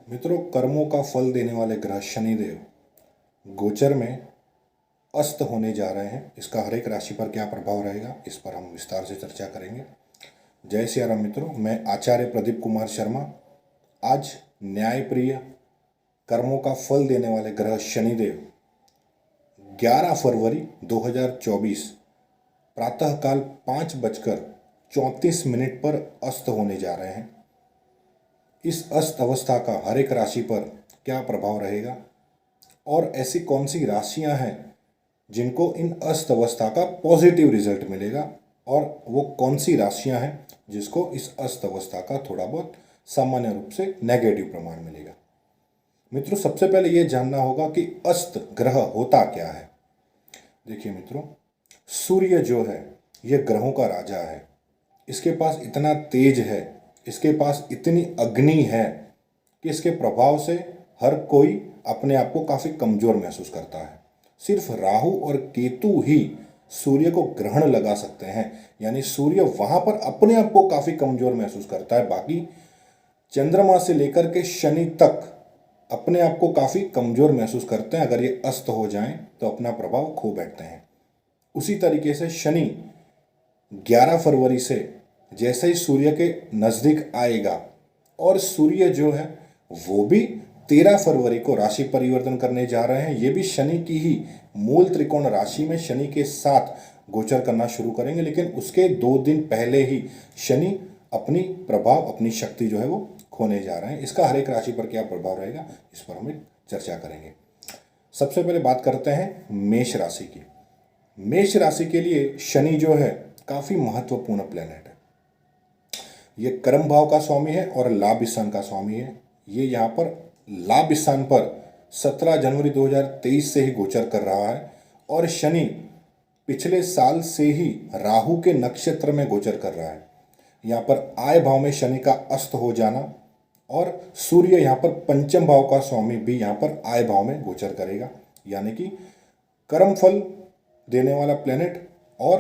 मित्रों, कर्मों का फल देने वाले ग्रह शनिदेव गोचर में अस्त होने जा रहे हैं। इसका हर एक राशि पर क्या प्रभाव रहेगा, इस पर हम विस्तार से चर्चा करेंगे। जय सिया राम मित्रों, मैं आचार्य प्रदीप कुमार शर्मा आज न्यायप्रिय कर्मों का फल देने वाले ग्रह शनिदेव 11 फरवरी 2024 प्रातःकाल 5:34 पर अस्त होने जा रहे हैं। इस अस्त अवस्था का हर एक राशि पर क्या प्रभाव रहेगा और ऐसी कौन सी राशियां हैं जिनको इन अस्त अवस्था का पॉजिटिव रिजल्ट मिलेगा और वो कौन सी राशियां हैं जिसको इस अस्त अवस्था का थोड़ा बहुत सामान्य रूप से नेगेटिव प्रमाण मिलेगा। मित्रों, सबसे पहले ये जानना होगा कि अस्त ग्रह होता क्या है। देखिए मित्रों, सूर्य जो है ये ग्रहों का राजा है। इसके पास इतना तेज है, इसके पास इतनी अग्नि है कि इसके प्रभाव से हर कोई अपने आप को काफ़ी कमज़ोर महसूस करता है। सिर्फ राहु और केतु ही सूर्य को ग्रहण लगा सकते हैं, यानी सूर्य वहाँ पर अपने आप को काफ़ी कमज़ोर महसूस करता है। बाकी चंद्रमा से लेकर के शनि तक अपने आप को काफ़ी कमज़ोर महसूस करते हैं। अगर ये अस्त हो जाएं तो अपना प्रभाव खो बैठते हैं। उसी तरीके से शनि 11 फरवरी से जैसे ही सूर्य के नज़दीक आएगा और सूर्य जो है वो भी 13 फरवरी को राशि परिवर्तन करने जा रहे हैं। ये भी शनि की ही मूल त्रिकोण राशि में शनि के साथ गोचर करना शुरू करेंगे, लेकिन उसके 2 दिन पहले ही शनि अपनी प्रभाव, अपनी शक्ति जो है वो खोने जा रहे हैं। इसका हर एक राशि पर क्या प्रभाव रहेगा, इस पर हम एक चर्चा करेंगे। सबसे पहले बात करते हैं मेष राशि की। मेष राशि के लिए शनि जो है काफ़ी महत्वपूर्ण प्लेनेट है। ये कर्म भाव का स्वामी है और लाभ स्थान का स्वामी है। ये यहाँ पर लाभ स्थान पर 17 जनवरी 2023 से ही गोचर कर रहा है और शनि पिछले साल से ही राहु के नक्षत्र में गोचर कर रहा है। यहाँ पर आय भाव में शनि का अस्त हो जाना और सूर्य यहाँ पर पंचम भाव का स्वामी भी यहाँ पर आय भाव में गोचर करेगा, यानी कि कर्म फल देने वाला प्लेनेट और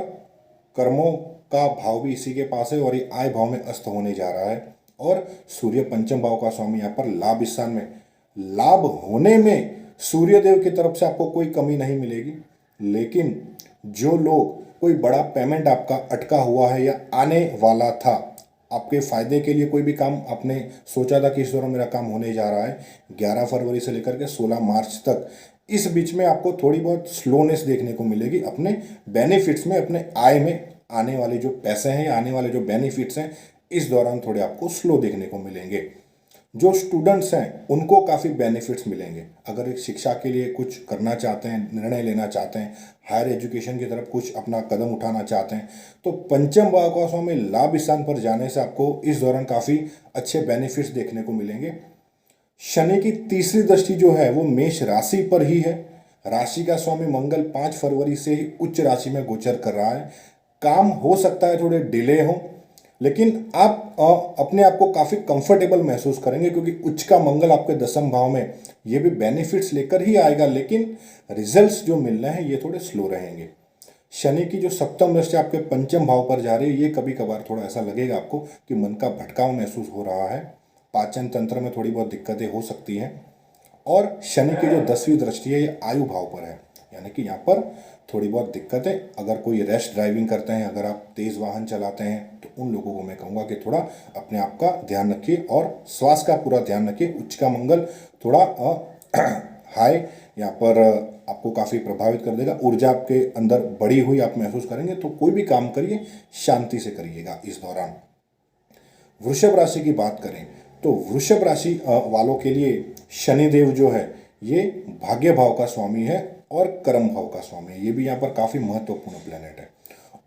कर्मों का भाव भी इसी के पास है और ये आय भाव में अस्त होने जा रहा है। और सूर्य पंचम भाव का स्वामी यहाँ पर लाभ स्थान में, लाभ होने में सूर्य देव की तरफ से आपको कोई कमी नहीं मिलेगी, लेकिन जो लोग कोई बड़ा पेमेंट आपका अटका हुआ है या आने वाला था, आपके फ़ायदे के लिए कोई भी काम आपने सोचा था कि इस दौरान मेरा काम होने जा रहा है, 11 फरवरी से लेकर के 16 मार्च तक इस बीच में आपको थोड़ी बहुत स्लोनेस देखने को मिलेगी अपने बेनिफिट्स में, अपने आय में। आने वाले जो पैसे हैं, आने वाले जो बेनिफिट्स हैं, इस दौरान थोड़े आपको स्लो देखने को मिलेंगे। जो स्टूडेंट्स हैं उनको काफ़ी बेनिफिट्स मिलेंगे। अगर एक शिक्षा के लिए कुछ करना चाहते हैं, निर्णय लेना चाहते हैं, हायर एजुकेशन की तरफ कुछ अपना कदम उठाना चाहते हैं, तो पंचम भाव का स्वामी लाभ स्थान पर जाने से आपको इस दौरान काफ़ी अच्छे बेनिफिट्स देखने को मिलेंगे। शनि की तीसरी दृष्टि जो है वो मेष राशि पर ही है। राशि का स्वामी मंगल 5 फरवरी से ही उच्च राशि में गोचर कर रहा है। काम हो सकता है थोड़े डिले हो, लेकिन आप अपने आप को काफ़ी कंफर्टेबल महसूस करेंगे, क्योंकि उच्च का मंगल आपके 10वें भाव में ये भी बेनिफिट्स लेकर ही आएगा, लेकिन रिजल्ट्स जो मिल रहे हैं ये थोड़े स्लो रहेंगे। शनि की जो सप्तम दृष्टि आपके पंचम भाव पर जा रही है, ये कभी कभार थोड़ा ऐसा लगेगा आपको कि मन का भटकाव महसूस हो रहा है, पाचन तंत्र में थोड़ी बहुत दिक्कतें हो सकती हैं। और शनि की जो 10वीं दृष्टि है ये आयु भाव पर है, यानी कि यहाँ पर थोड़ी बहुत दिक्कतें। अगर कोई रैश ड्राइविंग करते हैं, अगर आप तेज़ वाहन चलाते हैं, तो उन लोगों को मैं कहूँगा कि थोड़ा अपने आप का ध्यान रखिए और स्वास्थ्य का पूरा ध्यान रखिए। उच्च का मंगल थोड़ा हाई यहाँ पर आपको काफ़ी प्रभावित कर देगा। ऊर्जा आपके अंदर बढ़ी हुई आप महसूस करेंगे, तो कोई भी काम करिए शांति से करिएगा इस दौरान। वृषभ राशि की बात करें तो वृषभ राशि वालों के लिए शनिदेव जो है ये भाग्य भाव का स्वामी है और कर्म भाव का स्वामी है। ये भी यहाँ पर काफ़ी महत्वपूर्ण प्लेनेट है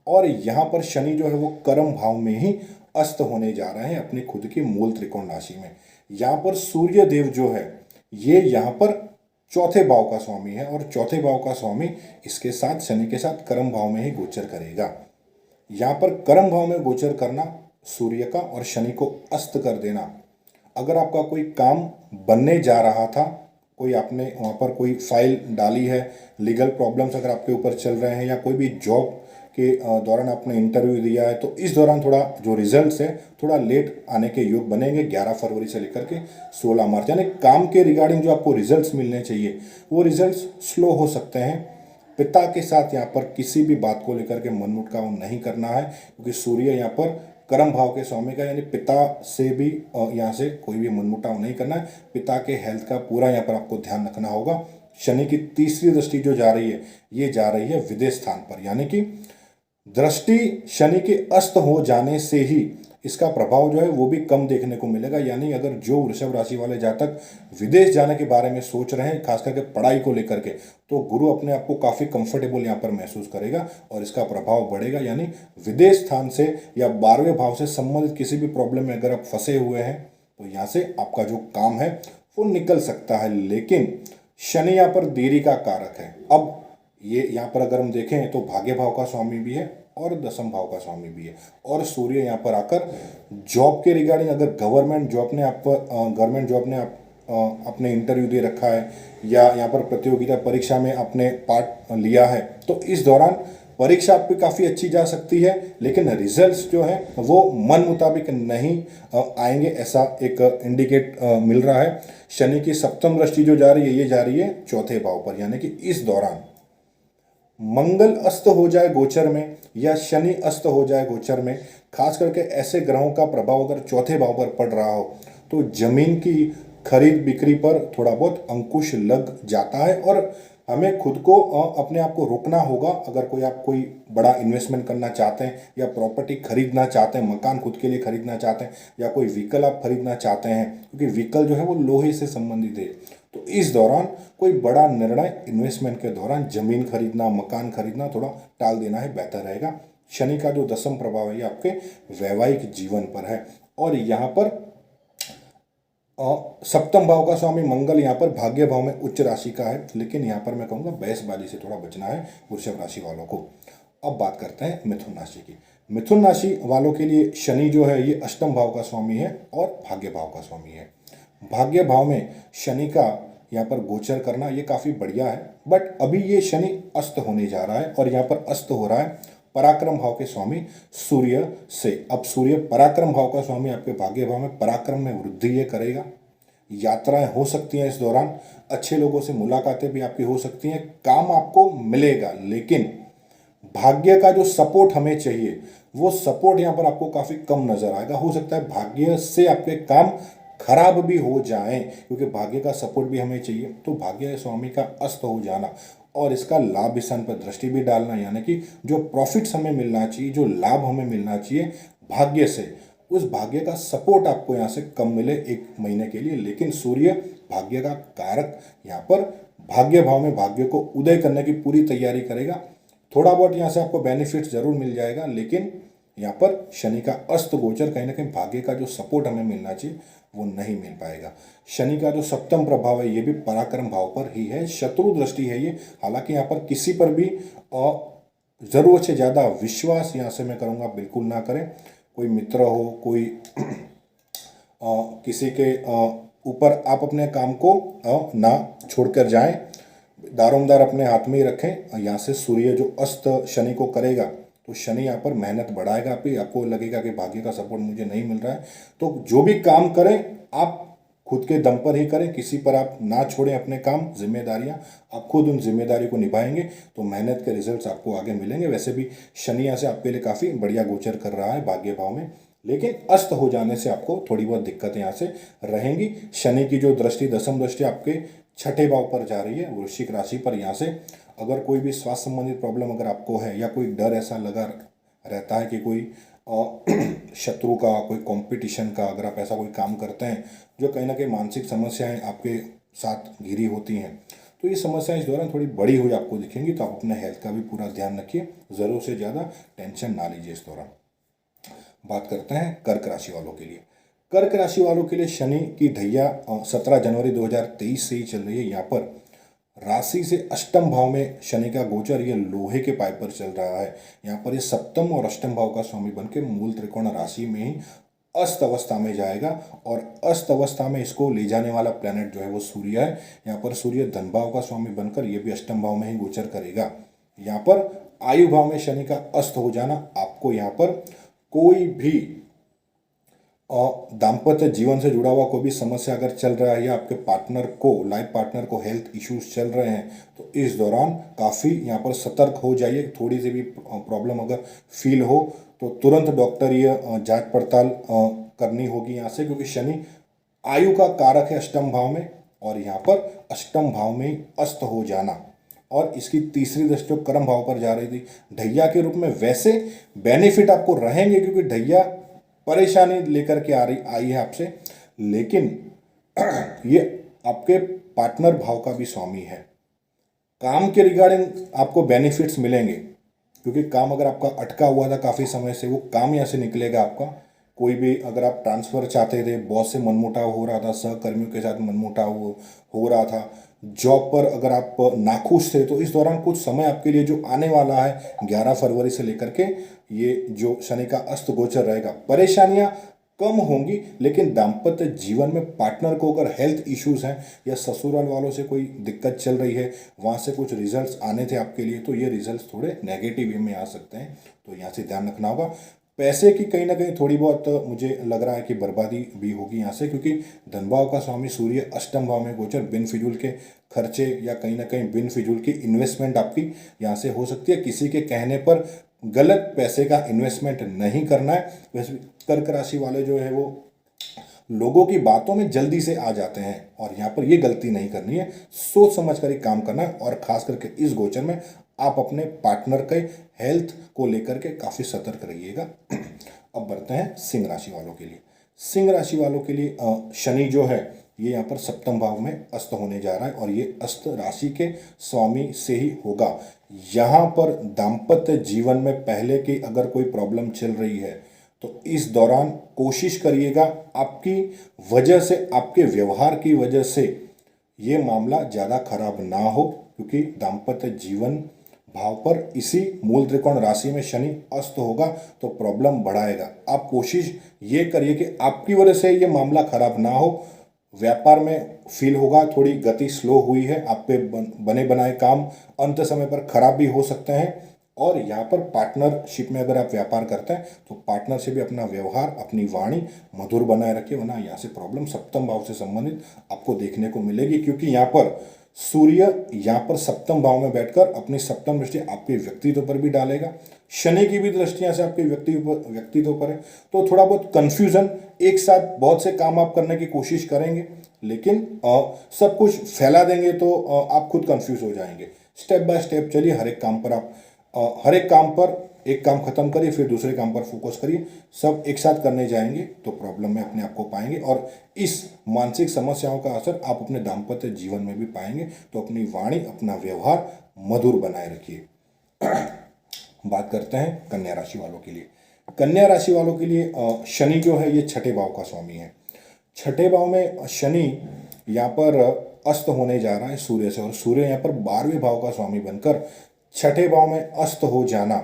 और यहाँ पर शनि जो है वो कर्म भाव में ही अस्त होने जा रहे हैं अपनी खुद की मूल त्रिकोण राशि में। यहाँ पर सूर्य देव जो है ये यहाँ पर चौथे भाव का स्वामी है और चौथे भाव का स्वामी इसके साथ शनि के साथ कर्म भाव में ही गोचर करेगा। यहाँ पर कर्म भाव में गोचर करना सूर्य का और शनि को अस्त कर देना। अगर आपका कोई काम बनने जा रहा था, कोई आपने वहाँ पर कोई फाइल डाली है, लीगल प्रॉब्लम्स अगर आपके ऊपर चल रहे हैं, या कोई भी जॉब के दौरान आपने इंटरव्यू दिया है, तो इस दौरान थोड़ा जो रिजल्ट्स है थोड़ा लेट आने के योग बनेंगे 11 फरवरी से लेकर के 16 मार्च, यानी काम के रिगार्डिंग जो आपको रिजल्ट्स मिलने चाहिए वो रिजल्ट्स स्लो हो सकते हैं। पिता के साथ यहाँ पर किसी भी बात को लेकर के मनमुटाव नहीं करना है, क्योंकि सूर्य यहाँ पर कर्म भाव के स्वामी का, यानी पिता से भी यहाँ से कोई भी मनमुटाव नहीं करना है। पिता के हेल्थ का पूरा यहाँ पर आपको ध्यान रखना होगा। शनि की तीसरी दृष्टि जो जा रही है ये जा रही है विदेश स्थान पर, यानी कि दृष्टि शनि के अस्त हो जाने से ही इसका प्रभाव जो है वो भी कम देखने को मिलेगा। यानी अगर जो वृषभ राशि वाले जातक विदेश जाने के बारे में सोच रहे हैं, खास करके पढ़ाई को लेकर के, तो गुरु अपने आप को काफ़ी कंफर्टेबल यहाँ पर महसूस करेगा और इसका प्रभाव बढ़ेगा। यानी विदेश स्थान से या 12वें भाव से संबंधित किसी भी प्रॉब्लम में अगर आप फंसे हुए हैं तो यहाँ से आपका जो काम है वो निकल सकता है। लेकिन शनि यहाँ पर देरी का कारक है। अब ये यहाँ पर अगर हम देखें तो भाग्य भाव का स्वामी भी है और दसम भाव का स्वामी भी है, और सूर्य यहाँ पर आकर जॉब के रिगार्डिंग, अगर गवर्नमेंट जॉब ने अपने इंटरव्यू दे रखा है या यहाँ पर प्रतियोगिता परीक्षा में आपने पार्ट लिया है, तो इस दौरान परीक्षा आपकी काफ़ी अच्छी जा सकती है, लेकिन रिजल्ट्स जो है वो मन मुताबिक नहीं आएंगे, ऐसा एक इंडिकेट मिल रहा है। शनि की सप्तम दृष्टि जो जा रही है ये जा रही है चौथे भाव पर, यानी कि इस दौरान मंगल अस्त हो जाए गोचर में या शनि अस्त हो जाए गोचर में, खास करके ऐसे ग्रहों का प्रभाव अगर चौथे भाव पर पड़ रहा हो तो जमीन की खरीद बिक्री पर थोड़ा बहुत अंकुश लग जाता है, और हमें खुद को अपने आप को रोकना होगा। अगर कोई बड़ा इन्वेस्टमेंट करना चाहते हैं या प्रॉपर्टी खरीदना चाहते हैं, मकान खुद के लिए खरीदना चाहते हैं या कोई व्हीकल आप खरीदना चाहते हैं, क्योंकि व्हीकल जो है वो लोहे से संबंधित है, तो इस दौरान कोई बड़ा निर्णय इन्वेस्टमेंट के दौरान जमीन खरीदना, मकान खरीदना थोड़ा टाल देना है, बेहतर रहेगा। शनि का जो दसम प्रभाव है ये आपके वैवाहिक जीवन पर है, और यहाँ पर सप्तम भाव का स्वामी मंगल यहाँ पर भाग्य भाव में उच्च राशि का है, लेकिन यहाँ पर मैं कहूँगा बहसबाजी से थोड़ा बचना है वृषभ राशि वालों को। अब बात करते हैं मिथुन राशि की। मिथुन राशि वालों के लिए शनि जो है ये अष्टम भाव का स्वामी है और भाग्य भाव का स्वामी है। भाग्य भाव में शनि का यहाँ पर गोचर करना ये काफ़ी बढ़िया है, बट अभी ये शनि अस्त होने जा रहा है और यहाँ पर अस्त हो रहा है पराक्रम भाव के स्वामी सूर्य से। अब सूर्य पराक्रम भाव का स्वामी आपके भाग्य भाव में पराक्रम में वृद्धि ये करेगा। यात्राएं हो सकती हैं इस दौरान, अच्छे लोगों से मुलाकातें भी आपकी हो सकती हैं, काम आपको मिलेगा, लेकिन भाग्य का जो सपोर्ट हमें चाहिए वो सपोर्ट यहाँ पर आपको काफ़ी कम नजर आएगा। हो सकता है भाग्य से आपके काम खराब भी हो जाएं, क्योंकि भाग्य का सपोर्ट भी हमें चाहिए। तो भाग्य स्वामी का अस्त हो जाना और इसका लाभ स्थान पर दृष्टि भी डालना, यानी कि जो प्रॉफिट्स हमें मिलना चाहिए, जो लाभ हमें मिलना चाहिए भाग्य से, उस भाग्य का सपोर्ट आपको यहाँ से कम मिले एक महीने के लिए। लेकिन सूर्य भाग्य का कारक यहाँ पर भाग्य भाव में भाग्य को उदय करने की पूरी तैयारी करेगा। थोड़ा बहुत यहाँ से आपको बेनिफिट जरूर मिल जाएगा, लेकिन यहाँ पर शनि का अस्त गोचर कहीं ना कहीं भाग्य का जो सपोर्ट हमें मिलना चाहिए वो नहीं मिल पाएगा। शनि का जो सप्तम प्रभाव है ये भी पराक्रम भाव पर ही है, शत्रु दृष्टि है ये। हालांकि यहाँ पर किसी पर भी जरूरत से ज़्यादा विश्वास यहाँ से मैं करूँगा बिल्कुल ना करें। कोई मित्र हो, कोई किसी के ऊपर आप अपने काम को ना छोड़कर जाएं, दारोमदार अपने हाथ में ही रखें। यहाँ से सूर्य जो अस्त शनि को करेगा तो शनि यहाँ पर मेहनत बढ़ाएगा, आपको लगेगा कि भाग्य का सपोर्ट मुझे नहीं मिल रहा है, तो जो भी काम करें आप खुद के दम पर ही करें, किसी पर आप ना छोड़ें अपने काम, जिम्मेदारियां आप खुद उन जिम्मेदारी को निभाएंगे तो मेहनत के रिजल्ट्स आपको आगे मिलेंगे। वैसे भी शनि यहाँ से आपके लिए काफ़ी बढ़िया गोचर कर रहा है भाग्य भाव में, लेकिन अस्त हो जाने से आपको थोड़ी बहुत दिक्कतें यहाँ से रहेंगी। शनि की जो दृष्टि दसम दृष्टि आपके छठे भाव पर जा रही है वृश्चिक राशि पर। यहाँ से अगर कोई भी स्वास्थ्य संबंधित प्रॉब्लम अगर आपको है या कोई डर ऐसा लगा रहता है कि कोई शत्रु का, कोई कंपटीशन का, अगर आप ऐसा कोई काम करते हैं जो कहीं ना कहीं मानसिक समस्याएं आपके साथ घिरी होती हैं, तो ये समस्याएं इस दौरान थोड़ी बड़ी हुई आपको दिखेंगी। तो आप अपने हेल्थ का भी पूरा ध्यान रखिए, ज़रूर से ज़्यादा टेंशन ना लीजिए इस दौरान। बात करते हैं कर्क राशि वालों के लिए। कर्क राशि वालों के लिए शनि की ढैया 17 जनवरी 2023 से ही चल रही है। यहाँ पर राशि से अष्टम भाव में शनि का गोचर ये लोहे के पाइप पर चल रहा है। यहाँ पर ये सप्तम और अष्टम भाव का स्वामी बन के मूल त्रिकोण राशि में ही अस्त अवस्था में जाएगा, और अस्त अवस्था में इसको ले जाने वाला प्लैनेट जो है वो सूर्य है। यहाँ पर सूर्य धन भाव का स्वामी बनकर ये भी अष्टम भाव में ही गोचर करेगा। यहाँ पर आयु भाव में शनि का अस्त हो जाना आपको यहाँ पर कोई भी दाम्पत्य जीवन से जुड़ा हुआ कोई भी समस्या अगर चल रहा है या आपके पार्टनर को, लाइफ पार्टनर को हेल्थ इश्यूज चल रहे हैं, तो इस दौरान काफ़ी यहाँ पर सतर्क हो जाइए। थोड़ी सी भी प्रॉब्लम अगर फील हो तो तुरंत डॉक्टरीय जांच पड़ताल करनी होगी यहाँ से, क्योंकि शनि आयु का कारक है अष्टम भाव में, और यहाँ पर अष्टम भाव में ही अस्त हो जाना, और इसकी तीसरी दृष्टि कर्म भाव पर जा रही थी ढैया के रूप में। वैसे बेनिफिट आपको रहेंगे क्योंकि ढैया परेशानी लेकर के आई है आपसे, लेकिन ये आपके पार्टनर भाव का भी स्वामी है। काम के रिगार्डिंग आपको बेनिफिट्स मिलेंगे, क्योंकि काम अगर आपका अटका हुआ था काफ़ी समय से, वो काम यहाँ से निकलेगा आपका। कोई भी अगर आप ट्रांसफ़र चाहते थे, बॉस से मनमुटाव हो रहा था, सहकर्मियों के साथ मनमुटाव हो रहा था, जॉब पर अगर आप नाखुश थे, तो इस दौरान कुछ समय आपके लिए जो आने वाला है 11 फरवरी से लेकर के, ये जो शनि का अस्त गोचर रहेगा, परेशानियां कम होंगी, लेकिन दाम्पत्य जीवन में पार्टनर को अगर हेल्थ इश्यूज हैं या ससुराल वालों से कोई दिक्कत चल रही है, वहाँ से कुछ रिजल्ट्स आने थे आपके लिए, तो ये रिजल्ट्स थोड़े नेगेटिव वे में आ सकते हैं, तो यहाँ से ध्यान रखना होगा। पैसे की कहीं ना कहीं थोड़ी बहुत मुझे लग रहा है कि बर्बादी भी होगी यहाँ से, क्योंकि धन भाव का स्वामी सूर्य अष्टम भाव में गोचर, बिन फिजूल के खर्चे या कहीं ना कहीं बिन फिजूल की इन्वेस्टमेंट आपकी यहाँ से हो सकती है। किसी के कहने पर गलत पैसे का इन्वेस्टमेंट नहीं करना है। वैसे कर्क राशि वाले जो है वो लोगों की बातों में जल्दी से आ जाते हैं, और यहाँ पर ये गलती नहीं करनी है, सोच समझ कर ही काम करना है। और खास करके इस गोचर में आप अपने पार्टनर के हेल्थ को लेकर के काफ़ी सतर्क रहिएगा। अब बढ़ते हैं सिंह राशि वालों के लिए। सिंह राशि वालों के लिए शनि जो है ये यहाँ पर सप्तम भाव में अस्त होने जा रहा है, और ये अस्त राशि के स्वामी से ही होगा। यहाँ पर दाम्पत्य जीवन में पहले की अगर कोई प्रॉब्लम चल रही है, तो इस दौरान कोशिश करिएगा आपकी वजह से, आपके व्यवहार की वजह से ये मामला ज़्यादा खराब ना हो, क्योंकि दाम्पत्य जीवन भाव पर इसी मूल त्रिकोण राशि में शनि अस्त होगा तो प्रॉब्लम बढ़ाएगा। आप कोशिश ये करिए कि आपकी वजह से ये मामला खराब ना हो। व्यापार में फील होगा थोड़ी गति स्लो हुई है, आप पे बने बनाए काम अंत समय पर खराब भी हो सकते हैं। और यहाँ पर पार्टनरशिप में अगर आप व्यापार करते हैं तो पार्टनर से भी अपना व्यवहार, अपनी वाणी मधुर बनाए रखिए, वरना यहाँ से प्रॉब्लम सप्तम भाव से संबंधित आपको देखने को मिलेगी। क्योंकि यहाँ पर सूर्य यहाँ पर सप्तम भाव में बैठकर अपनी सप्तम दृष्टि आपके व्यक्तित्व पर भी डालेगा, शनि की भी दृष्टियां से आपके व्यक्तित्व पर है, तो थोड़ा बहुत कंफ्यूजन, एक साथ बहुत से काम आप करने की कोशिश करेंगे, लेकिन सब कुछ फैला देंगे तो आप खुद कंफ्यूज हो जाएंगे। स्टेप बाय स्टेप चलिए, हर एक काम पर आप हर एक काम पर एक काम खत्म करिए, फिर दूसरे काम पर फोकस करिए। सब एक साथ करने जाएंगे तो प्रॉब्लम में अपने आप को पाएंगे, और इस मानसिक समस्याओं का असर आप अपने दाम्पत्य जीवन में भी पाएंगे। तो अपनी वाणी, अपना व्यवहार मधुर बनाए रखिए। बात करते हैं कन्या राशि वालों के लिए। कन्या राशि वालों के लिए शनि जो है ये छठे भाव का स्वामी है। छठे भाव में शनि यहाँ पर अस्त होने जा रहा है सूर्य से, और सूर्य यहाँ पर 12वें भाव का स्वामी बनकर छठे भाव में अस्त हो जाना,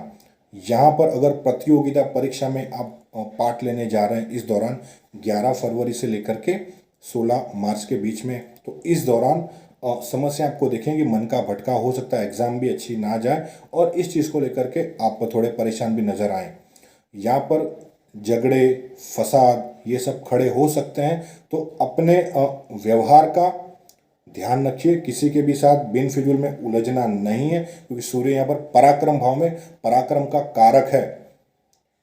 यहाँ पर अगर प्रतियोगिता परीक्षा में आप पार्ट लेने जा रहे हैं इस दौरान 11 फरवरी से लेकर के 16 मार्च के बीच में, तो इस दौरान समस्या आपको देखेंगे, मन का भटका हो सकता है, एग्जाम भी अच्छी ना जाए, और इस चीज़ को लेकर के आप थोड़े परेशान भी नजर आए। यहाँ पर झगड़े, फसाद ये सब खड़े हो सकते हैं, तो अपने व्यवहार का ध्यान रखिए। किसी के भी साथ बिन फिजूल में उलझना नहीं है, क्योंकि सूर्य यहाँ पर पराक्रम भाव में पराक्रम का कारक है।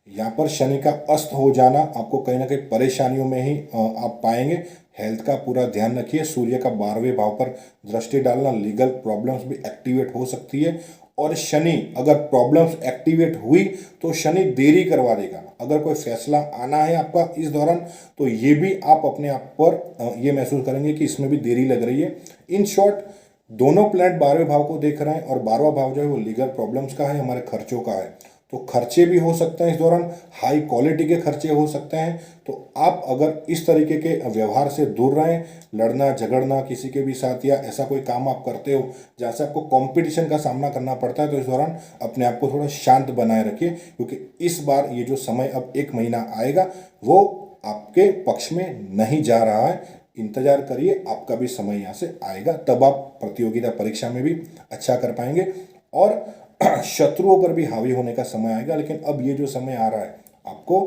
यहाँ पर शनि का अस्त हो जाना आपको कहीं ना कहीं परेशानियों में ही आप पाएंगे। हेल्थ का पूरा ध्यान रखिए। सूर्य का 12वें भाव पर दृष्टि डालना, लीगल प्रॉब्लम्स भी एक्टिवेट हो सकती है, और शनि अगर प्रॉब्लम्स एक्टिवेट हुई तो शनि देरी करवा देगा। अगर कोई फैसला आना है आपका इस दौरान, तो ये भी आप अपने आप पर ये महसूस करेंगे कि इसमें भी देरी लग रही है। इन शॉर्ट, दोनों प्लैनेट 12वें भाव को देख रहे हैं, और 12वां भाव जो है वो लीगल प्रॉब्लम्स का है, हमारे खर्चों का है, तो खर्चे भी हो सकते हैं इस दौरान, हाई क्वालिटी के खर्चे हो सकते हैं। तो आप अगर इस तरीके के व्यवहार से दूर रहें, लड़ना झगड़ना किसी के भी साथ, या ऐसा कोई काम आप करते हो जहाँ से आपको कंपटीशन का सामना करना पड़ता है, तो इस दौरान अपने आप को थोड़ा शांत बनाए रखिए, क्योंकि इस बार ये जो समय अब 1 महीना आएगा वो आपके पक्ष में नहीं जा रहा है। इंतजार करिए, आपका भी समय यहाँ से आएगा, तब आप प्रतियोगिता परीक्षा में भी अच्छा कर पाएंगे। और शत्रुओं पर भी हावी होने का समय आएगा। लेकिन अब ये जो समय आ रहा है, आपको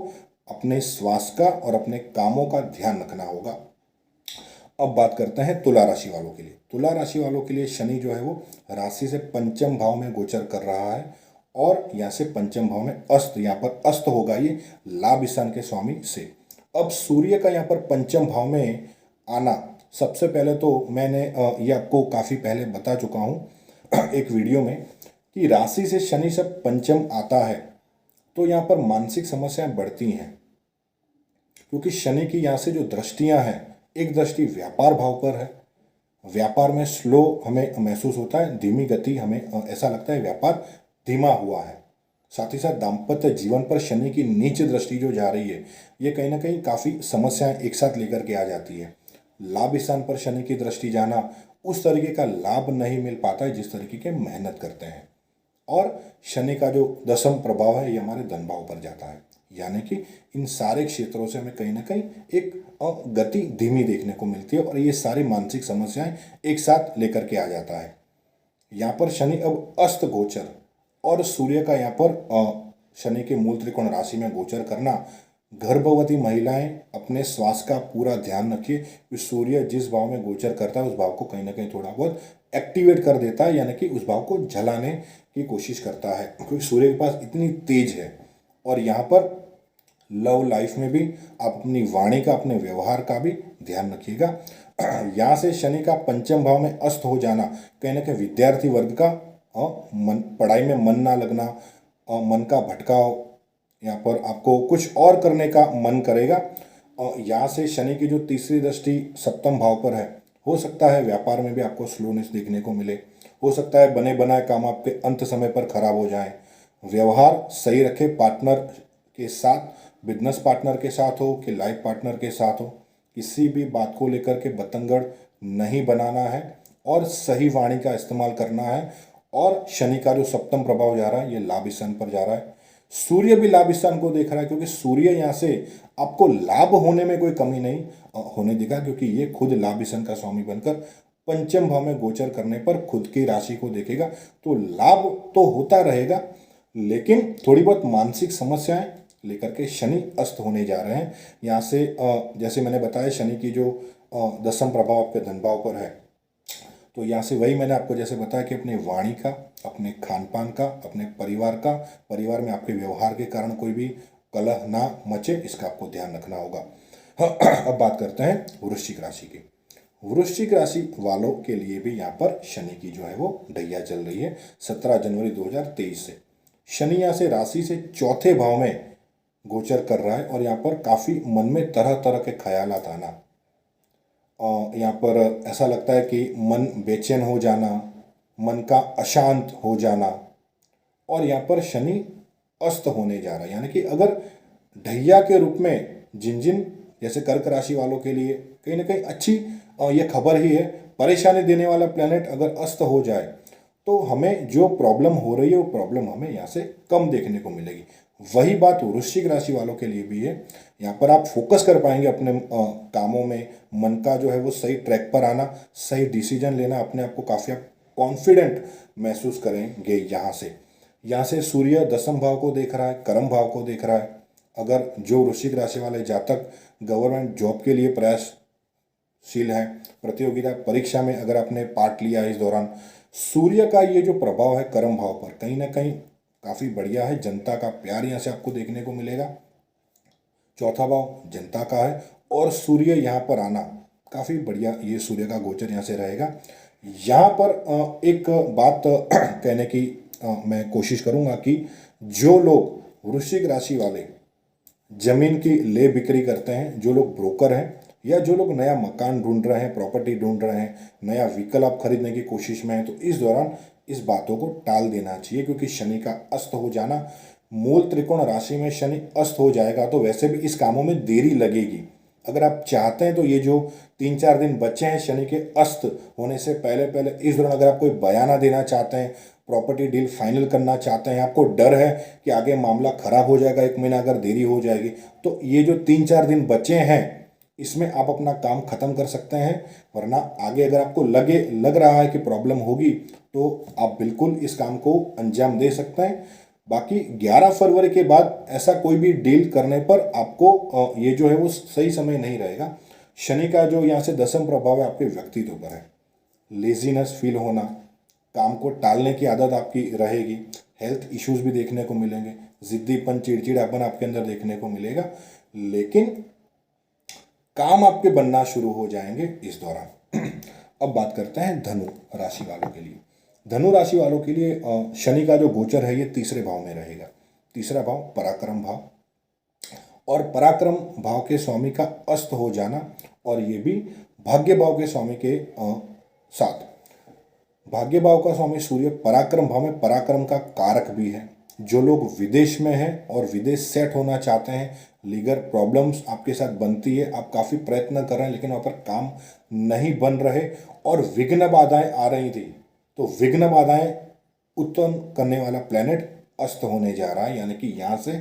अपने स्वास्थ्य का और अपने कामों का ध्यान रखना होगा। अब बात करते हैं तुला राशि वालों के लिए। तुला राशि वालों के लिए शनि जो है वो राशि से पंचम भाव में गोचर कर रहा है और यहाँ से पंचम भाव में अस्त, यहाँ पर अस्त होगा ये लाभ स्थान के स्वामी से। अब सूर्य का यहाँ पर पंचम भाव में आना, सबसे पहले तो मैंने ये आपको काफ़ी पहले बता चुका हूँ एक वीडियो में कि राशि से शनि जब पंचम आता है तो यहाँ पर मानसिक समस्याएं बढ़ती हैं, क्योंकि शनि की यहाँ से जो दृष्टियाँ हैं, एक दृष्टि व्यापार भाव पर है। व्यापार में स्लो हमें महसूस होता है, धीमी गति, हमें ऐसा लगता है व्यापार धीमा हुआ है। साथ ही साथ दाम्पत्य जीवन पर शनि की नीच दृष्टि जो जा रही है, ये कहीं ना कहीं काफ़ी समस्याएं एक साथ लेकर के आ जाती है। लाभ स्थान पर शनि की दृष्टि जाना, उस तरीके का लाभ नहीं मिल पाता है जिस तरीके के मेहनत करते हैं। और शनि का जो दशम प्रभाव है ये हमारे धन भाव पर जाता है, यानी कि इन सारे क्षेत्रों से हमें कहीं ना कहीं एक गति धीमी देखने को मिलती है और ये सारी मानसिक समस्याएं एक साथ लेकर के आ जाता है। यहाँ पर शनि अब अस्त गोचर और सूर्य का यहाँ पर शनि के मूल त्रिकोण राशि में गोचर करना, गर्भवती महिलाएं अपने स्वास्थ्य का पूरा ध्यान रखिए कि सूर्य जिस भाव में गोचर करता है उस भाव को कहीं ना कहीं थोड़ा बहुत एक्टिवेट कर देता है, यानी कि उस भाव को जलाने की कोशिश करता है, क्योंकि सूर्य के पास इतनी तेज है। और यहाँ पर लव लाइफ में भी आप अपनी वाणी का, अपने व्यवहार का भी ध्यान रखिएगा। यहाँ से शनि का पंचम भाव में अस्त हो जाना कहीं ना कहीं विद्यार्थी वर्ग का पढ़ाई में मन ना लगना, मन का भटकाव, यहाँ पर आपको कुछ और करने का मन करेगा। यहाँ से शनि की जो तीसरी दृष्टि सप्तम भाव पर है, हो सकता है व्यापार में भी आपको स्लोनेस देखने को मिले, हो सकता है बने बनाए काम आपके अंत समय पर खराब हो जाएं। व्यवहार सही रखें पार्टनर के साथ, बिजनेस पार्टनर के साथ हो कि लाइफ पार्टनर के साथ हो, किसी भी बात को लेकर के बतंगड़ नहीं बनाना है और सही वाणी का इस्तेमाल करना है। और शनि का जो सप्तम प्रभाव जा रहा है ये लाभ स्थान पर जा रहा है। सूर्य भी लाभ स्थान को देख रहा है, क्योंकि सूर्य यहाँ से आपको लाभ होने में कोई कमी नहीं होने देगा, क्योंकि ये खुद लाभ स्थान का स्वामी बनकर पंचम भाव में गोचर करने पर खुद की राशि को देखेगा। तो लाभ तो होता रहेगा, लेकिन थोड़ी बहुत मानसिक समस्याएं लेकर के शनि अस्त होने जा रहे हैं। यहाँ से जैसे मैंने बताया शनि की जो दशम प्रभाव आपके धन भाव पर है, तो यहाँ से वही मैंने आपको जैसे बताया कि अपनी वाणी का, अपने खान पान का, अपने परिवार का, परिवार में आपके व्यवहार के कारण कोई भी कलह ना मचे, इसका आपको ध्यान रखना होगा। अब बात करते हैं वृश्चिक राशि की। वृश्चिक राशि वालों के लिए भी यहाँ पर शनि की जो है वो ढैया चल रही है 17 जनवरी 2023 से। शनि यहाँ से राशि से चौथे भाव में गोचर कर रहा है और यहाँ पर काफ़ी मन में तरह तरह के ख्यालात आना, यहाँ पर ऐसा लगता है कि मन बेचैन हो जाना, मन का अशांत हो जाना। और यहाँ पर शनि अस्त होने जा रहा है, यानी कि अगर ढैया के रूप में जिन जिन जैसे कर्क राशि वालों के लिए कहीं ना कहीं अच्छी ये खबर ही है, परेशानी देने वाला प्लैनेट अगर अस्त हो जाए तो हमें जो प्रॉब्लम हो रही है वो प्रॉब्लम हमें यहाँ से कम देखने को मिलेगी। वही बात वृश्चिक राशि वालों के लिए भी है। यहाँ पर आप फोकस कर पाएंगे अपने कामों में, मन का जो है वो सही ट्रैक पर आना, सही डिसीजन लेना, अपने आप को काफ़ी आप कॉन्फिडेंट महसूस करेंगे। यहाँ से सूर्य दशम भाव को देख रहा है, कर्म भाव को देख रहा है। अगर जो वृश्चिक राशि वाले जातक गवर्नमेंट जॉब के लिए प्रयासशील हैं, प्रतियोगिता परीक्षा में अगर आपने पार्ट लिया है इस दौरान, सूर्य का ये जो प्रभाव है कर्म भाव पर कहीं ना कहीं काफ़ी बढ़िया है। जनता का प्यार यहाँ से आपको देखने को मिलेगा। चौथा भाव जनता का है और सूर्य यहाँ पर आना काफ़ी बढ़िया, ये सूर्य का गोचर यहाँ से रहेगा। यहाँ पर एक बात कहने की मैं कोशिश करूँगा कि जो लोग वृश्चिक राशि वाले जमीन की ले बिक्री करते हैं, जो लोग ब्रोकर हैं या जो लोग नया मकान ढूंढ रहे हैं, प्रॉपर्टी ढूंढ रहे हैं, नया व्हीकल आप खरीदने की कोशिश में हैं, तो इस दौरान इस बातों को टाल देना चाहिए, क्योंकि शनि का अस्त हो जाना, मूल त्रिकोण राशि में शनि अस्त हो जाएगा तो वैसे भी इस कामों में देरी लगेगी। अगर आप चाहते हैं तो ये जो 3-4 दिन बचे हैं शनि के अस्त होने से पहले पहले, इस दौरान अगर आप कोई बयाना देना चाहते हैं, प्रॉपर्टी डील फाइनल करना चाहते हैं, आपको डर है कि आगे मामला खराब हो जाएगा, 1 महीना अगर देरी हो जाएगी, तो ये जो 3-4 दिन बचे हैं इसमें आप अपना काम खत्म कर सकते हैं, वरना आगे अगर आपको लग रहा है कि प्रॉब्लम होगी तो आप बिल्कुल इस काम को अंजाम दे सकते हैं। बाकी 11 फरवरी के बाद ऐसा कोई भी डील करने पर आपको ये जो है वो सही समय नहीं रहेगा। शनि का जो यहाँ से दसम प्रभाव है आपके व्यक्तित्व पर है। लेजीनेस फील होना, काम को टालने की आदत आपकी रहेगी, हेल्थ इश्यूज भी देखने को मिलेंगे, जिद्दीपन चिड़चिड़ापन आपके अंदर देखने को मिलेगा, लेकिन काम आपके बनना शुरू हो जाएंगे इस दौरान। अब बात करते हैं धनु राशि वालों के लिए। धनु राशि वालों के लिए शनि का जो गोचर है ये तीसरे भाव में रहेगा। तीसरा भाव पराक्रम भाव, और पराक्रम भाव के स्वामी का अस्त हो जाना, और ये भी भाग्य भाव के स्वामी के साथ। भाग्य भाव का स्वामी सूर्य पराक्रम भाव में पराक्रम का कारक भी है। जो लोग विदेश में हैं और विदेश सेट होना चाहते हैं, लीगल प्रॉब्लम्स आपके साथ बनती है, आप काफ़ी प्रयत्न कर रहे हैं लेकिन वहाँ पर काम नहीं बन रहे और विघ्न बाधाएं आ रही थी, तो विघ्न बाधाएं उत्पन्न करने वाला प्लैनेट अस्त होने जा रहा है, यानी कि यहाँ से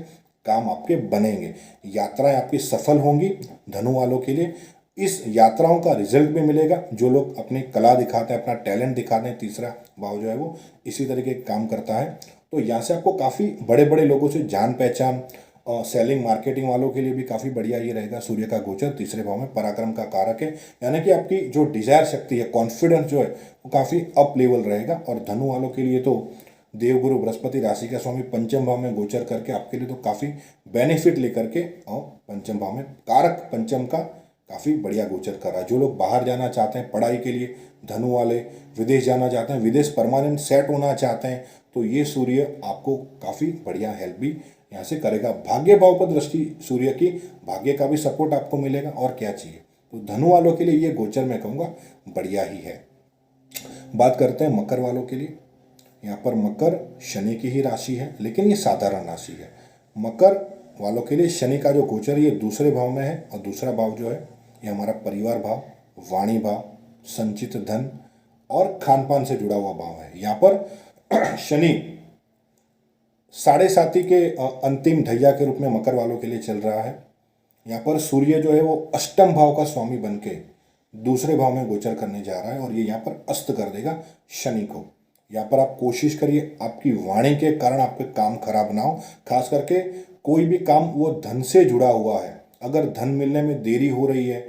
काम आपके बनेंगे, यात्राएं आपकी सफल होंगी। धनु वालों के लिए इस यात्राओं का रिजल्ट भी मिलेगा। जो लोग अपनी कला दिखाते हैं, अपना टैलेंट दिखाते हैं, तीसरा भाव जो है वो इसी तरीके काम करता है, तो यहाँ से आपको काफ़ी बड़े बड़े लोगों से जान पहचान, सेलिंग मार्केटिंग वालों के लिए भी काफ़ी बढ़िया ये रहेगा। सूर्य का गोचर तीसरे भाव में पराक्रम का कारक है, यानी कि आपकी जो डिजायर शक्ति है, कॉन्फिडेंस जो है वो काफ़ी अप लेवल रहेगा। और धनु वालों के लिए तो देवगुरु बृहस्पति राशि का स्वामी पंचम भाव में गोचर करके आपके लिए तो काफ़ी बेनिफिट लेकर के, और पंचम भाव में कारक पंचम का काफ़ी बढ़िया गोचर कर रहा है। जो लोग बाहर जाना चाहते हैं पढ़ाई के लिए, धनु वाले विदेश जाना चाहते हैं, विदेश परमानेंट सेट होना चाहते हैं, तो ये सूर्य आपको काफ़ी बढ़िया हेल्प भी यहाँ से करेगा। भाग्य भाव पर दृष्टि सूर्य की, भाग्य का भी सपोर्ट आपको मिलेगा, और क्या चाहिए। तो धनु वालों के लिए ये गोचर मैं कहूँगा बढ़िया ही है। बात करते हैं मकर वालों के लिए। यहाँ पर मकर शनि की ही राशि है, लेकिन ये साधारण राशि है। मकर वालों के लिए शनि का जो गोचर ये दूसरे भाव में है, और दूसरा भाव जो है ये हमारा परिवार भाव, वाणी भाव, संचित धन और खान पान से जुड़ा हुआ भाव है। यहाँ पर शनि साढ़े साथी के अंतिम ढैया के रूप में मकर वालों के लिए चल रहा है। यहाँ पर सूर्य जो है वो अष्टम भाव का स्वामी बन के दूसरे भाव में गोचर करने जा रहा है, और ये यहाँ पर अस्त कर देगा शनि को। यहाँ पर आप कोशिश करिए आपकी वाणी के कारण आपके काम खराब ना हो। खास करके कोई भी काम वो धन से जुड़ा हुआ है, अगर धन मिलने में देरी हो रही है,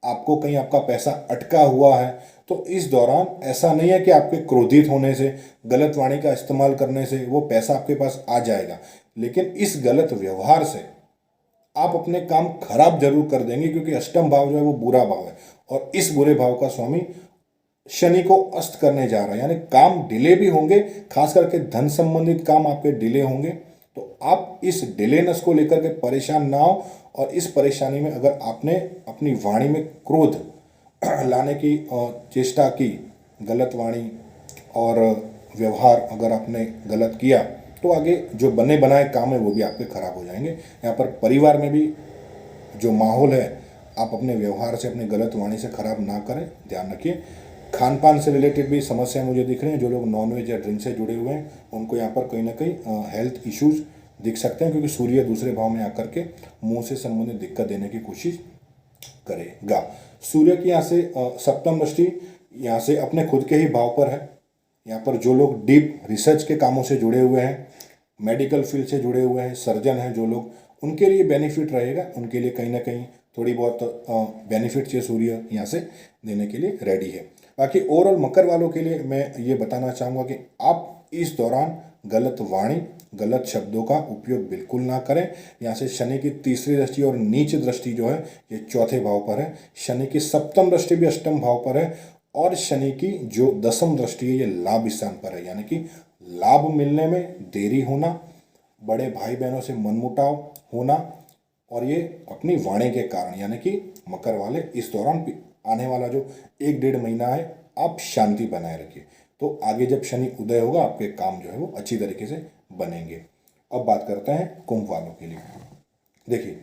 आपको कहीं आपका पैसा अटका हुआ है, तो इस दौरान ऐसा नहीं है कि आपके क्रोधित होने से, गलत वाणी का इस्तेमाल करने से वो पैसा आपके पास आ जाएगा, लेकिन इस गलत व्यवहार से आप अपने काम खराब जरूर कर देंगे, क्योंकि अष्टम भाव जो है वो बुरा भाव है, और इस बुरे भाव का स्वामी शनि को अस्त करने जा रहा है, यानी काम डिले भी होंगे, खास करके धन संबंधित काम आपके डिले होंगे। तो आप इस डिलेनेस को लेकर के परेशान ना हो, और इस परेशानी में अगर आपने अपनी वाणी में क्रोध लाने की चेष्टा की, गलत वाणी और व्यवहार अगर आपने गलत किया, तो आगे जो बने बनाए काम है वो भी आपके खराब हो जाएंगे। यहाँ पर परिवार में भी जो माहौल है, आप अपने व्यवहार से, अपने गलत वाणी से खराब ना करें, ध्यान रखिए। खान पान से रिलेटेड भी समस्या मुझे दिख रही है। जो लोग नॉनवेज या ड्रिंक से जुड़े हुए हैं उनको यहाँ पर कहीं ना कहीं हेल्थ इश्यूज दिख सकते हैं, क्योंकि सूर्य दूसरे भाव में आकर के मुंह से संबंधित दिक्कत देने की कोशिश करेगा। सूर्य की यहाँ से सप्तम दृष्टि यहाँ से अपने खुद के ही भाव पर है। यहाँ पर जो लोग डीप रिसर्च के कामों से जुड़े हुए हैं, मेडिकल फील्ड से जुड़े हुए हैं, सर्जन हैं जो लोग, उनके लिए बेनिफिट रहेगा। उनके लिए कहीं ना कहीं थोड़ी बहुत बेनिफिट ये सूर्य यहाँ से देने के लिए रेडी है। बाकी ओवरऑल मकर वालों के लिए मैं ये बताना चाहूँगा कि आप इस दौरान गलत वाणी, गलत शब्दों का उपयोग बिल्कुल ना करें। यहाँ से शनि की तीसरी दृष्टि और नीच दृष्टि जो है ये चौथे भाव पर है। शनि की सप्तम दृष्टि भी अष्टम भाव पर है, और शनि की जो दसम दृष्टि है ये लाभ स्थान पर है, यानी कि लाभ मिलने में देरी होना, बड़े भाई बहनों से मनमुटाव होना, और ये अपनी वाणी के कारण, यानी कि मकर वाले इस दौरान आने वाला जो 1-1.5 महीना है आप शांति बनाए रखिए। तो आगे जब शनि उदय होगा आपके काम जो है वो अच्छी तरीके से बनेंगे। अब बात करते हैं कुंभ वालों के लिए। देखिए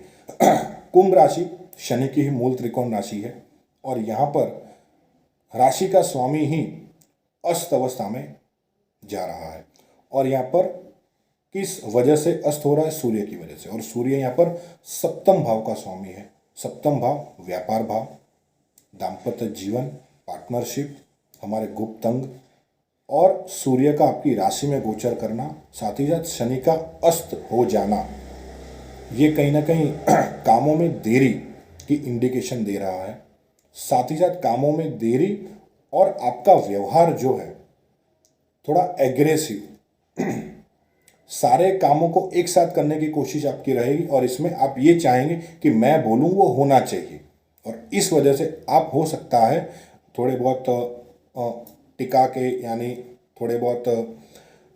कुंभ राशि शनि की ही मूल त्रिकोण राशि है, और यहाँ पर राशि का स्वामी ही अस्त अवस्था में जा रहा है, और यहाँ पर किस वजह से अस्त हो रहा है? सूर्य की वजह से। और सूर्य यहाँ पर सप्तम भाव का स्वामी है। सप्तम भाव व्यापार भाव, दाम्पत्य जीवन, पार्टनरशिप, हमारे गुप्त अंग, और सूर्य का आपकी राशि में गोचर करना, साथ ही साथ शनि का अस्त हो जाना, ये कहीं ना कहीं कामों में देरी की इंडिकेशन दे रहा है। साथ ही साथ कामों में देरी और आपका व्यवहार जो है थोड़ा एग्रेसिव, सारे कामों को एक साथ करने की कोशिश आपकी रहेगी और इसमें आप ये चाहेंगे कि मैं बोलूँ वो होना चाहिए, और इस वजह से आप हो सकता है थोड़े बहुत टिका के यानी थोड़े बहुत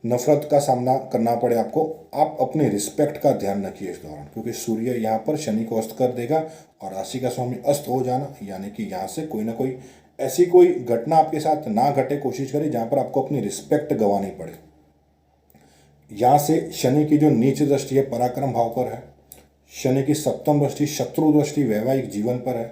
नफरत का सामना करना पड़े आपको। आप अपने रिस्पेक्ट का ध्यान रखिए इस दौरान, क्योंकि सूर्य यहाँ पर शनि को अस्त कर देगा और राशि का स्वामी अस्त हो जाना, यानी कि यहाँ से कोई ना कोई ऐसी कोई घटना आपके साथ ना घटे, कोशिश करें जहाँ पर आपको अपनी रिस्पेक्ट गंवानी पड़े। यहाँ से शनि की जो नीच दृष्टि है पराक्रम भाव पर है, शनि की सप्तम दृष्टि शत्रु दृष्टि वैवाहिक जीवन पर है,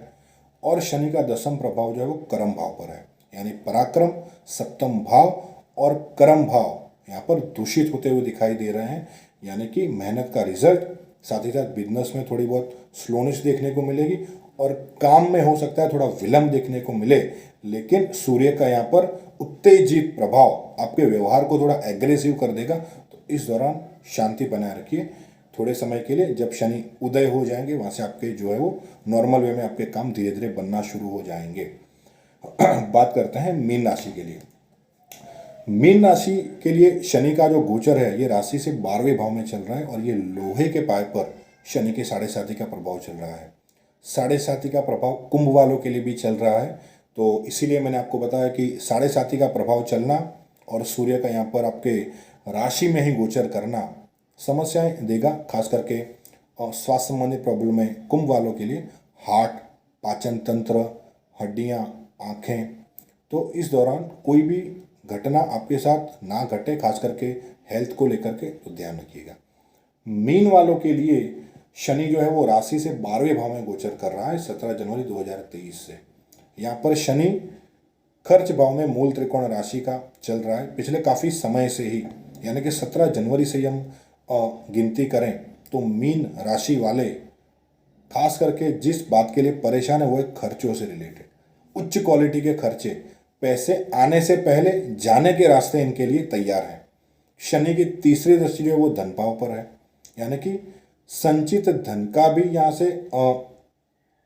और शनि का दसम प्रभाव जो है वो कर्म भाव पर है। यानी पराक्रम, सप्तम भाव और कर्म भाव यहाँ पर दूषित होते हुए दिखाई दे रहे हैं, यानी कि मेहनत का रिजल्ट, साथ ही साथ बिजनेस में थोड़ी बहुत स्लोनेस देखने को मिलेगी और काम में हो सकता है थोड़ा विलंब देखने को मिले, लेकिन सूर्य का यहाँ पर उत्तेजित प्रभाव आपके व्यवहार को थोड़ा एग्रेसिव कर देगा। तो इस दौरान शांति बनाए रखिए थोड़े समय के लिए। जब शनि उदय हो जाएंगे वहाँ से आपके जो है वो नॉर्मल वे में आपके काम धीरे धीरे बनना शुरू हो जाएंगे। बात करते हैं मीन राशि के लिए। मीन राशि के लिए शनि का जो गोचर है ये राशि से 12वें भाव में चल रहा है, और ये लोहे के पाए पर शनि के साढ़े साथी का प्रभाव चल रहा है। साढ़े साथी का प्रभाव कुंभ वालों के लिए भी चल रहा है, तो इसीलिए मैंने आपको बताया कि साढ़े साथी का प्रभाव चलना और सूर्य का यहाँ पर आपके राशि में ही गोचर करना समस्याएं देगा, खास करके स्वास्थ्य संबंधित प्रॉब्लम में कुंभ वालों के लिए हार्ट, पाचन तंत्र, हड्डियाँ, आँखें। तो इस दौरान कोई भी घटना आपके साथ ना घटे, खास करके हेल्थ को लेकर के, तो ध्यान रखिएगा। मीन वालों के लिए शनि जो है वो राशि से 12वें भाव में गोचर कर रहा है 17 जनवरी 2023 से। यहाँ पर शनि खर्च भाव में मूल त्रिकोण राशि का चल रहा है पिछले काफ़ी समय से ही, यानी कि 17 जनवरी से ही हम गिनती करें तो मीन राशि वाले खास करके जिस बात के लिए परेशान है वो है खर्चों से रिलेटेड। उच्च क्वालिटी के खर्चे, पैसे आने से पहले जाने के रास्ते इनके लिए तैयार हैं। शनि की तीसरी दृष्टि जो है वो धन भाव पर है, यानी कि संचित धन का भी यहाँ से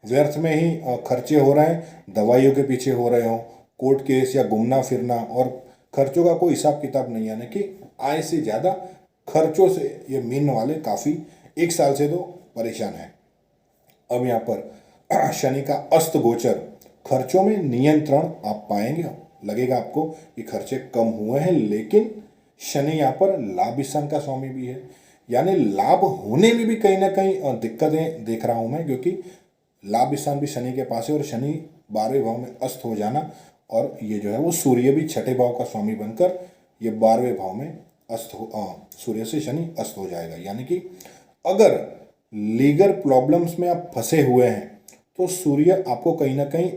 व्यर्थ में ही खर्चे हो रहे हैं, दवाइयों के पीछे हो रहे हो, कोर्ट केस या घूमना फिरना, और खर्चों का कोई हिसाब किताब नहीं, यानी कि आय से ज़्यादा खर्चों से ये मीन वाले काफ़ी एक साल से तो परेशान हैं। अब यहाँ पर शनि का अस्त गोचर, खर्चों में नियंत्रण आप पाएंगे, लगेगा आपको कि खर्चे कम हुए हैं, लेकिन शनि यहाँ पर लाभ स्थान का स्वामी भी है, यानी लाभ होने में भी कहीं ना कहीं दिक्कतें देख रहा हूँ मैं, क्योंकि लाभ स्थान भी शनि के पास है और शनि 12वें भाव में अस्त हो जाना, और ये जो है वो सूर्य भी छठे भाव का स्वामी बनकर ये 12वें भाव में सूर्य से शनि अस्त हो जाएगा। यानी कि अगर लीगल प्रॉब्लम्स में आप फंसे हुए हैं तो सूर्य आपको कहीं ना कहीं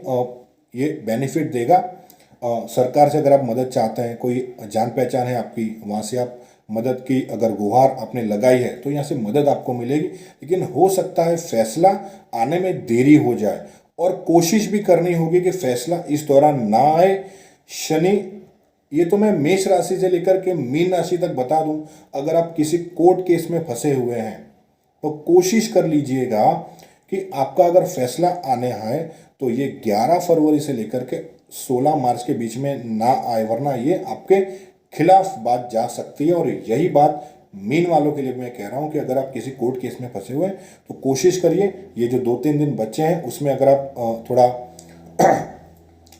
ये बेनिफिट देगा। सरकार से अगर आप मदद चाहते हैं, कोई जान पहचान है आपकी, वहाँ से आप मदद की अगर गुहार आपने लगाई है तो यहाँ से मदद आपको मिलेगी, लेकिन हो सकता है फैसला आने में देरी हो जाए, और कोशिश भी करनी होगी कि फैसला इस दौरान ना आए। शनि, ये तो मैं मेष राशि से लेकर के मीन राशि तक बता दूं, अगर आप किसी कोर्ट केस में फंसे हुए हैं तो कोशिश कर लीजिएगा कि आपका अगर फैसला आने है तो ये 11 फरवरी से लेकर के 16 मार्च के बीच में ना आए, वरना ये आपके खिलाफ बात जा सकती है। और यही बात मीन वालों के लिए मैं कह रहा हूँ कि अगर आप किसी कोर्ट केस में फंसे हुए हैं तो कोशिश करिए ये जो 2-3 दिन बचे हैं उसमें अगर आप थोड़ा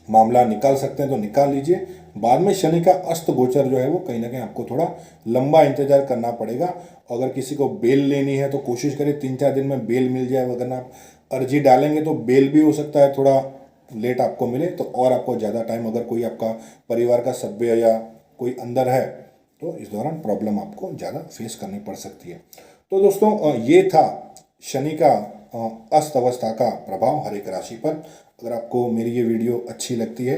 मामला निकाल सकते हैं तो निकाल लीजिए। बाद में शनि का अस्त गोचर जो है वो कहीं ना कहीं आपको थोड़ा लंबा इंतजार करना पड़ेगा। अगर किसी को बेल लेनी है तो कोशिश करिए 3-4 दिन में बेल मिल जाए, वरना आप अर्जी डालेंगे तो बेल भी हो सकता है थोड़ा लेट आपको मिले, तो और आपको ज़्यादा टाइम, अगर कोई आपका परिवार का सभ्य या कोई अंदर है तो इस दौरान प्रॉब्लम आपको ज़्यादा फेस करनी पड़ सकती है। तो दोस्तों ये था शनि का अस्त अवस्था का प्रभाव हर एक राशि पर। अगर आपको मेरी ये वीडियो अच्छी लगती है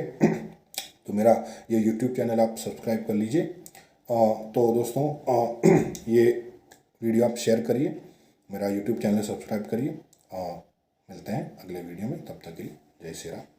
तो मेरा ये यूट्यूब चैनल आप सब्सक्राइब कर लीजिए। तो दोस्तों ये वीडियो आप शेयर करिए, मेरा यूट्यूब चैनल सब्सक्राइब करिए, मिलते हैं अगले वीडियो में, तब तक के लिए जय श्री राम।